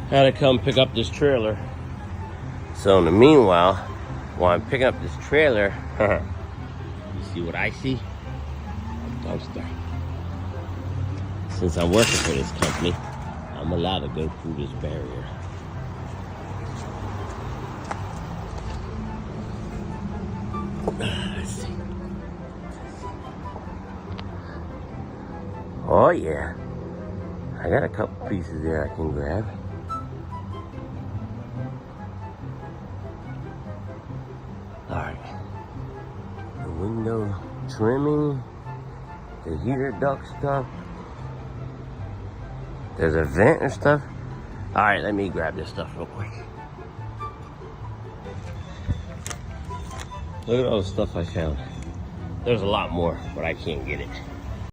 Had to come pick up this trailer. So in the meanwhile, while I'm picking up this trailer, you see what I see? A dumpster. Since I'm working for this company, I'm allowed to go through this barrier. Let's see. Oh yeah, I got a couple pieces there I can grab. Alright, the window trimming, the heater duct stuff. There's a vent and stuff. Alright, let me grab this stuff real quick. Look at all the stuff I found. There's a lot more, but I can't get it.